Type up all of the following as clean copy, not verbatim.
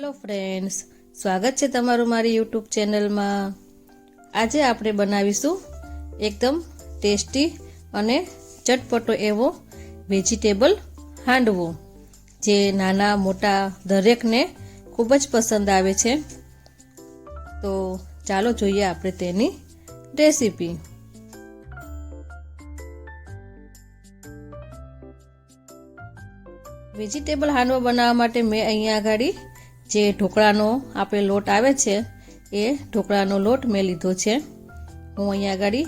Hello friends, સ્વાગત છે તમારું મારી યુટ્યુબ ચેનલમાં। આજે આપણે બનાવીશું એકદમ ટેસ્ટી અને ચટપટો એવો વેજીટેબલ હાંડવો, જે નાના મોટા દરેકને ખૂબ જ પસંદ આવે છે। તો ચાલો જોઈએ આપણે તેની રેસીપી। વેજીટેબલ હાંડવો બનાવવા માટે મેં અહીંયા આગળ જે ઢોકળાનો આપણે લોટ આવે છે એ ઢોકળાનો લોટ મેં લીધો છે। હું અહીંયા આગળ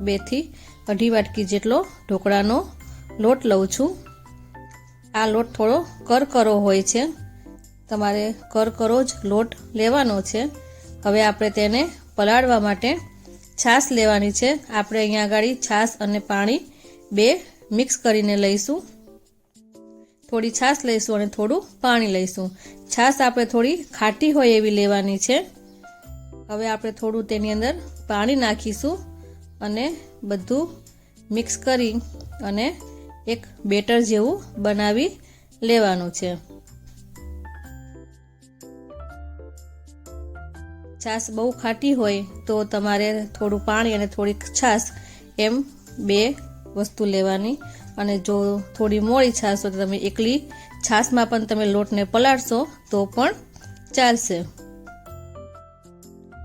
2 થી 2.5 વાટકી જેટલો ઢોકળાનો લોટ લઉં છું। આ લોટ થોડો કરકરો હોય છે, તમારે કરકરો જ લોટ લેવાનો છે। હવે આપણે તેને પલાળવા માટે છાશ લેવાની છે। આપણે અહીંયા આગળ છાશ અને પાણી 2 મિક્સ કરીને લઈશું। થોડી છાશ લઈશું અને થોડું પાણી લઈશું। છાશ આપણે થોડી ખાટી હોય એવી લેવાની છે। હવે આપણે થોડું તેની અંદર પાણી નાખીશું અને બધું મિક્સ કરી અને એક બેટર જેવું બનાવી લેવાનું છે। છાશ બહુ ખાટી હોય તો તમારે થોડું પાણી અને થોડીક છાશ એમ 2 વસ્તુ લેવાની, અને જો થોડી મોળી છાશ હોય તો તમે એકલી છાશમાં પણ તમે લોટને પલાળશો તો પણ ચાલશે।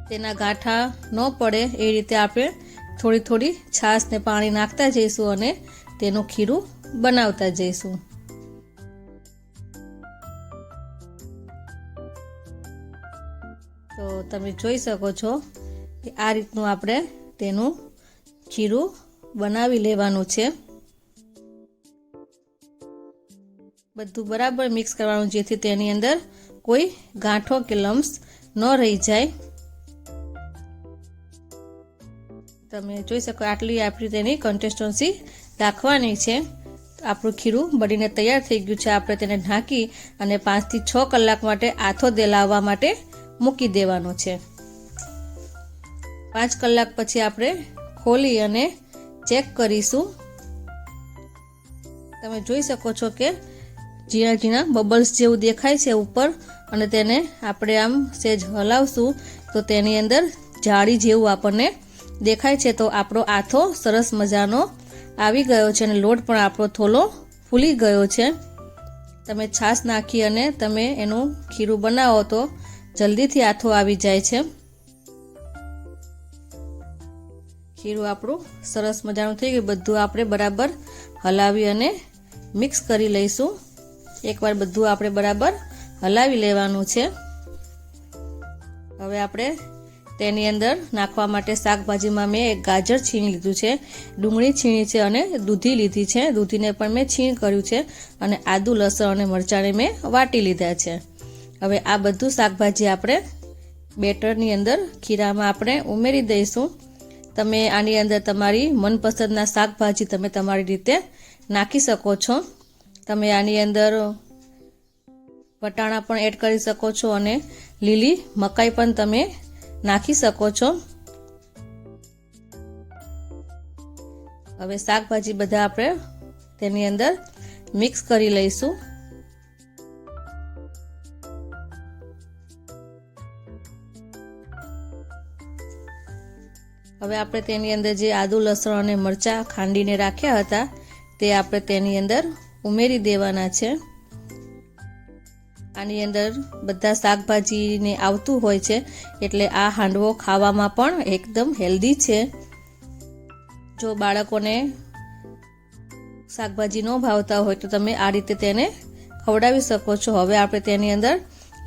તેના ગાંઠા ન પડે એ રીતે આપણે થોડી થોડી છાશ ને પાણી નાખતા જઈશું અને તેનું ખીરું બનાવતા જઈશું। તો તમે જોઈ શકો છો કે આ રીતનું આપણે તેનું ખીરું બનાવી લેવાનું છે। બધું બરાબર મિક્સ કરવાનું, જેથી તેની અંદર કોઈ ગાંઠો કે લમ્સ ન રહી જાય। તમે જોઈ શકો આટલી આપણી તેની કન્સિસ્ટન્સી રાખવાની છે। આપણું ખીરું બનીને તૈયાર થઈ ગયું છે। આપણે તેને ઢાંકી અને 5 થી 6 કલાક માટે આથો દેલાવવા માટે મૂકી દેવાનો છે। 5 કલાક પછી આપણે ખોલી અને ચેક કરીશું। તમે જોઈ શકો છો કે ઝીણા ઝીણા બબલ્સ જેવું દેખાય છે ઉપર, અને તેને આપણે આમ સેજ હલાવશું તો તેની અંદર જાળી જેવું આપણને દેખાય છે। તો આપણો આથો સરસ મજાનો આવી ગયો છે અને લોટ પણ આપણો થોડો ફૂલી ગયો છે। તમે છાશ નાખી અને તમે એનું ખીરું બનાવો તો જલ્દીથી આથો આવી જાય છે। ખીરું આપણું સરસ મજાનું થઈ ગયું। બધું આપણે બરાબર હલાવી અને મિક્સ કરી લઈશું। એકવાર બધું આપણે બરાબર હલાવી લેવાનું છે। હવે આપણે તેની અંદર નાખવા માટે શાકભાજીમાં મેં એક ગાજર છીણી લીધું છે, ડુંગળી છીણી છે અને દૂધી લીધી છે। દૂધીને પણ મેં છીણ કર્યું છે, અને આદુ લસણ અને મરચાંને મેં વાટી લીધા છે। હવે આ બધું શાકભાજી આપણે બેટરની અંદર ખીરામાં આપણે ઉમેરી દઈશું। તમે આની અંદર તમારી મનપસંદના શાકભાજી તમે તમારી રીતે નાખી શકો છો। તમે આની અંદર વટાણા પણ એડ કરી શકો છો અને લીલી મકાઈ પણ તમે નાખી શકો છો। હવે શાકભાજી બધા આપણે તેની અંદર મિક્સ કરી લઈશું। હવે આપણે તેની અંદર જે આદુ લસણ અને મરચાં ખાંડીને રાખ્યા હતા તે આપણે તેની અંદર ઉમેરી દેવાના છે। આની અંદર બધા શાકભાજીને આવતું હોય છે, એટલે આ હાંડવો ખાવામાં પણ એકદમ હેલ્ધી છે। જો બાળકોને શાકભાજી ન ભાવતા હોય તો તમે આ રીતે તેને ખવડાવી શકો છો। હવે આપણે તેની અંદર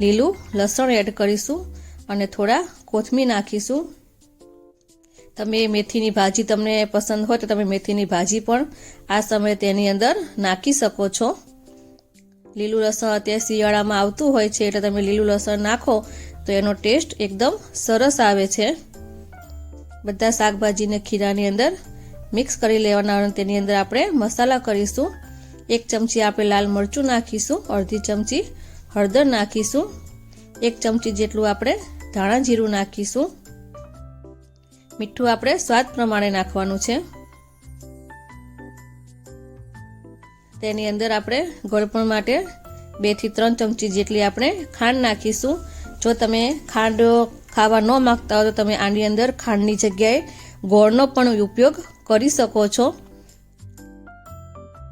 લીલું લસણ એડ કરીશું અને થોડા કોથમીર નાખીશું। તમે મેથીની ભાજી તમને પસંદ હોય તો તમે મેથીની ભાજી પણ આ સમયે તેની અંદર નાખી શકો છો। લીલું લસણ અત્યારે શિયાળામાં આવતું હોય છે, એટલે તમે લીલું લસણ નાખો તો એનો ટેસ્ટ એકદમ સરસ આવે છે। બધા શાકભાજીને ખીરાની અંદર મિક્સ કરી લેવાના, અને તેની અંદર આપણે મસાલા કરીશું। 1 ચમચી આપણે લાલ મરચું નાખીશું, અડધી ચમચી હળદર નાખીશું, 1 ચમચી જેટલું આપણે ધાણા જીરું નાખીશું। મીઠું આપણે સ્વાદ પ્રમાણે નાખવાનું છે। તેની અંદર આપણે ગળપણ માટે 2 થી 3 ચમચી જેટલી આપણે ખાંડ નાખીશું। જો તમે ખાંડ ખાવા ન માંગતા હો તો તમે આની અંદર ખાંડની જગ્યાએ ગોળનો પણ ઉપયોગ કરી શકો છો।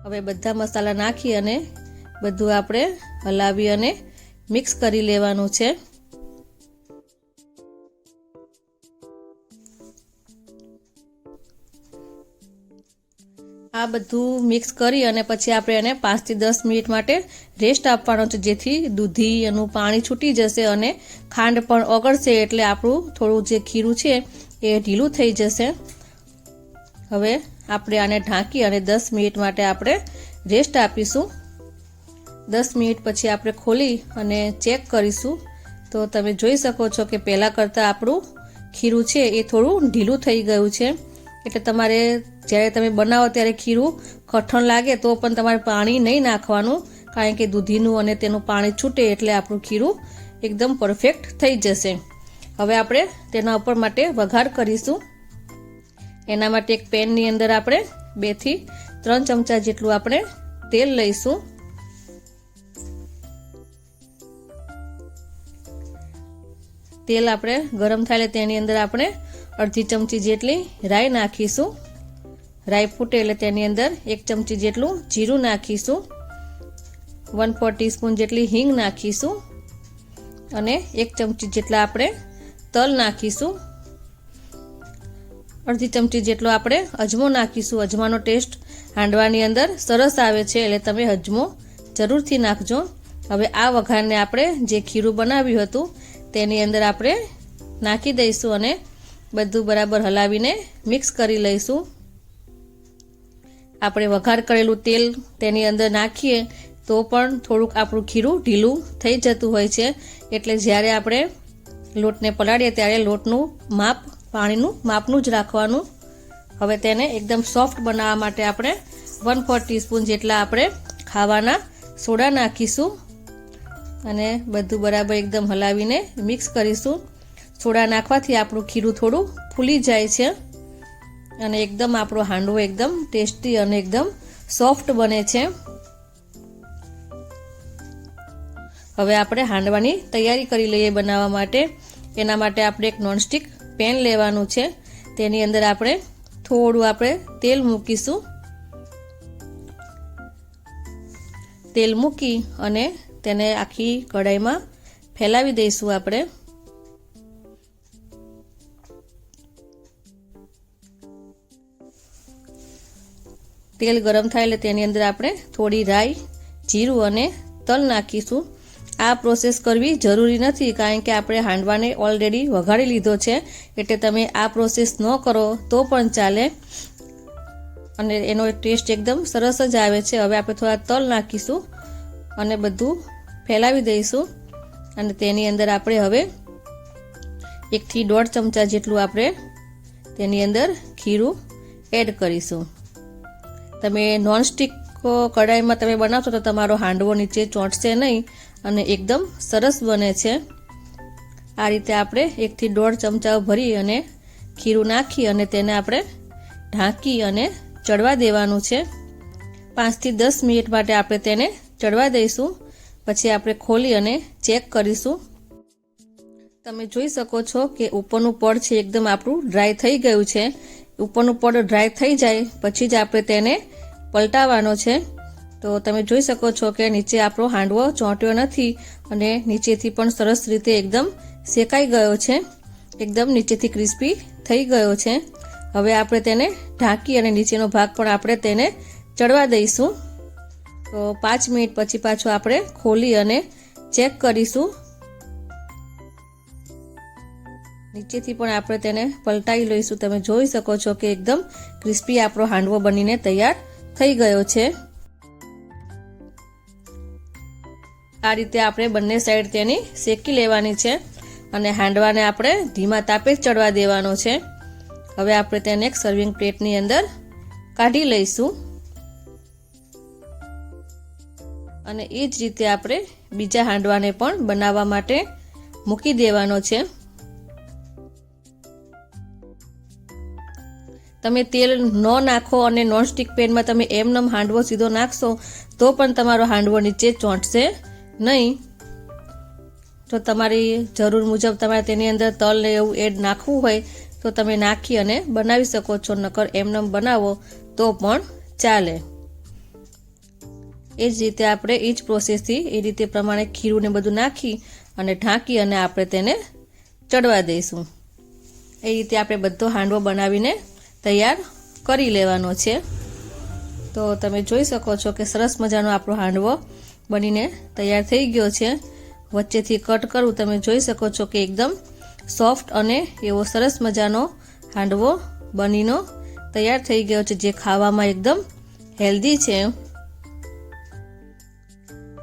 હવે બધા મસાલા નાખી અને બધું આપણે હલાવી અને મિક્સ કરી લેવાનું છે। આ બધું મિક્સ કરી અને પછી આપણે એને 5 થી 10 મિનિટ માટે રેસ્ટ આપવાનો છે, જેથી દૂધી એનું પાણી છૂટી જશે અને ખાંડ પણ ઓગળશે, એટલે આપણું થોડું જે ખીરું છે એ ઢીલું થઈ જશે। હવે આપણે આને ઢાંકી અને 10 મિનિટ માટે આપણે રેસ્ટ આપીશું। 10 મિનિટ પછી આપણે ખોલી અને ચેક કરીશું તો તમે જોઈ શકો છો કે પહેલાં કરતાં આપણું ખીરું છે એ થોડું ઢીલું થઈ ગયું છે। એટલે તમારે જ્યારે તમે બનાવો ત્યારે ખીરું કઠણ લાગે તો પણ તમારે પાણી નહીં નાખવાનું, કારણ કે દૂધીનું અને તેનું પાણી છૂટે એટલે આપણું ખીરું એકદમ પરફેક્ટ થઈ જશે। હવે આપણે તેના ઉપર માટે વઘાર કરીશું। એના માટે એક પેનની અંદર આપણે 2 થી 3 ચમચા જેટલું આપણે તેલ લઈશું। તેલ આપણે ગરમ થાય એટલે તેની અંદર આપણે અડધી ચમચી જેટલી રાઈ નાખીશું। રાઈ ફૂટે એટલે તેની અંદર 1 ચમચી જેટલું જીરું નાખીશું, 1/4 ટીસ્પૂન જેટલી હિંગ નાખીશું અને 1 ચમચી જેટલા આપણે તલ નાખીશું। અડધી ચમચી જેટલો આપણે અજમો નાખીશું। અજમાનો ટેસ્ટ હાંડવાની અંદર સરસ આવે છે, એટલે તમે અજમો જરૂરથી નાખજો। હવે આ વઘારને આપણે જે ખીરું બનાવ્યું હતું તેની અંદર આપણે નાખી દઈશું અને બધું બરાબર હલાવીને મિક્સ કરી લઈશું। આપણે વઘાર કરેલું તેલ તેની અંદર નાખીએ તો પણ થોડુંક આપણું ખીરું ઢીલું થઈ જતું હોય છે, એટલે જ્યારે આપણે લોટને પલાળીએ ત્યારે લોટનું માપ પાણીનું માપનું જ રાખવાનું। હવે તેને એકદમ સોફ્ટ બનાવવા માટે આપણે 1/4 ટીસ્પૂન જેટલા આપણે ખાવાના સોડા નાખીશું અને બધું બરાબર એકદમ હલાવીને મિક્સ કરીશું। સોડા નાખવાથી આપણું ખીરું થોડું ફૂલી જાય છે અને એકદમ આપણો હાંડવો એકદમ ટેસ્ટી અને એકદમ સોફ્ટ બને છે। હવે આપણે હાંડવાની તૈયારી કરી લઈએ બનાવવા માટે। એના માટે આપણે એક નોનસ્ટિક પેન લેવાનું છે, તેની અંદર આપણે થોડું આપણે તેલ મૂકીશું। તેલ મૂકી અને તેને આખી કઢાઈમાં ફેલાવી દઈશું આપણે। તેલ ગરમ થાય એટલે તેની અંદર આપણે થોડી રાઈ, જીરું અને તલ નાખીશું। આ પ્રોસેસ કરવી જરૂરી નથી, કારણ કે આપણે હાંડવાને ઓલરેડી વઘારી લીધો છે, એટલે તમે આ પ્રોસેસ ન કરો તો પણ ચાલે અને એનો ટેસ્ટ એકદમ સરસ જ આવે છે। હવે આપણે થોડા તલ નાખીશું અને બધું ફેલાવી દઈશું અને તેની અંદર આપણે હવે 1 થી 1.5 ચમચા જેટલું આપણે તેની અંદર ખીરું એડ કરીશું। તમે નોનસ્ટિક કઢાઈમાં તમે બનાવશો તો તમારો હાંડવો નીચે ચોંટશે નહીં અને એકદમ સરસ બને છે। આ રીતે આપણે 1 થી 1.5 ચમચા ભરી અને ખીરું નાખી અને તેને આપણે ઢાંકી અને ચડવા દેવાનું છે। 5 થી 10 મિનિટ માટે આપણે તેને ચડવા દઈશું, પછી આપણે ખોલી અને ચેક કરીશું। તમે જોઈ શકો છો કે ઉપરનું પડ છે એકદમ આપણું ડ્રાય થઈ ગયું છે। ઉપરનું પડ ડ્રાય થઈ જાય પછી જ આપણે તેને પલટાવવાનો છે। તો તમે જોઈ શકો છો કે નીચે આપણો હાંડવો ચોંટ્યો નથી અને નીચેથી પણ સરસ રીતે એકદમ શેકાઈ ગયો છે, એકદમ નીચેથી ક્રિસ્પી થઈ ગયો છે। હવે આપણે તેને ઢાંકી અને નીચેનો ભાગ પણ આપણે તેને ચડવા દઈશું। તો 5 મિનિટ પછી પાછું આપણે ખોલી અને ચેક કરીશું। નીચેથી પણ આપણે તેને પલટાવી લઈશું। તમે જોઈ શકો છો કે એકદમ ક્રિસ્પી આપણો હાંડવો બનીને તૈયાર થઈ ગયો છે। આ રીતે આપણે બંને સાઈડ તેની શેકી લેવાની છે અને હાંડવાને આપણે ધીમા તાપે જ ચડવા દેવાનો છે। હવે આપણે તેને એક સર્વિંગ પ્લેટની અંદર કાઢી લઈશું અને એ જ રીતે આપણે બીજા હાંડવાને પણ બનાવવા માટે મૂકી દેવાનો છે। તમે તેલ ન નાખો અને નોનસ્ટિક પેનમાં તમે એમનેમ હાંડવો સીધો નાખશો તો પણ તમારો હાંડવો નીચે ચોંટશે નહીં. જો તમારી જરૂર મુજબ તમારે તેની અંદર તલ ને એવું એડ નાખવું હોય તો તમે નાખી અને બનાવી શકો છો, નકર એમનેમ બનાવો તો પણ ચાલે. એ જ રીતે આપણે એ જ પ્રોસેસથી એ રીતે પ્રમાણે ખીરું ને બધું નાખી અને ઢાંકી અને આપણે તેને ચડવા દઈશું. એ રીતે આપણે બધો હાંડવો બનાવીને તૈયાર કરી લેવાનો છે. તો તમે જોઈ શકો છો કે સરસ મજાનો આપણો હાંડવો બનીને તૈયાર થઈ ગયો છે. વચ્ચેથી કટ કરું તમે જોઈ શકો છો કે એકદમ સોફ્ટ અને એવો સરસ મજાનો હાંડવો બનીનો તૈયાર થઈ ગયો છે, જે ખાવામાં એકદમ હેલ્ધી છે.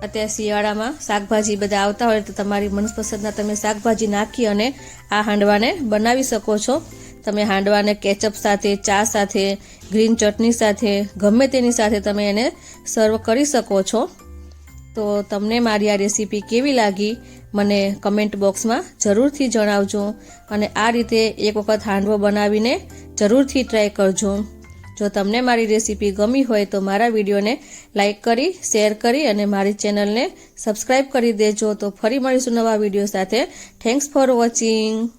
અત્યારે શિયાળામાં શાકભાજી બધા આવતા હોય તો તમારી મનપસંદના તમે શાકભાજી નાખી અને આ હાંડવાને બનાવી શકો છો. તમે હાંડવાને કેચઅપ સાથે, ચા સાથે, ગ્રીન ચટણી સાથે, ગમે તેની સાથે તમે એને સર્વ કરી શકો છો. તો તમને મારી આ રેસીપી કેવી લાગી મને કમેન્ટ બોક્સમાં જરૂરથી જણાવજો, અને આ રીતે એક વખત હાંડવો બનાવીને જરૂરથી ટ્રાય કરજો. જો તમને મારી રેસીપી ગમી હોય તો મારા વિડીયોને લાઇક કરી, શેર કરી અને મારી ચેનલને સબસ્ક્રાઈબ કરી દેજો. તો ફરી મળીશું નવા વિડીયો સાથે. Thanks for watching.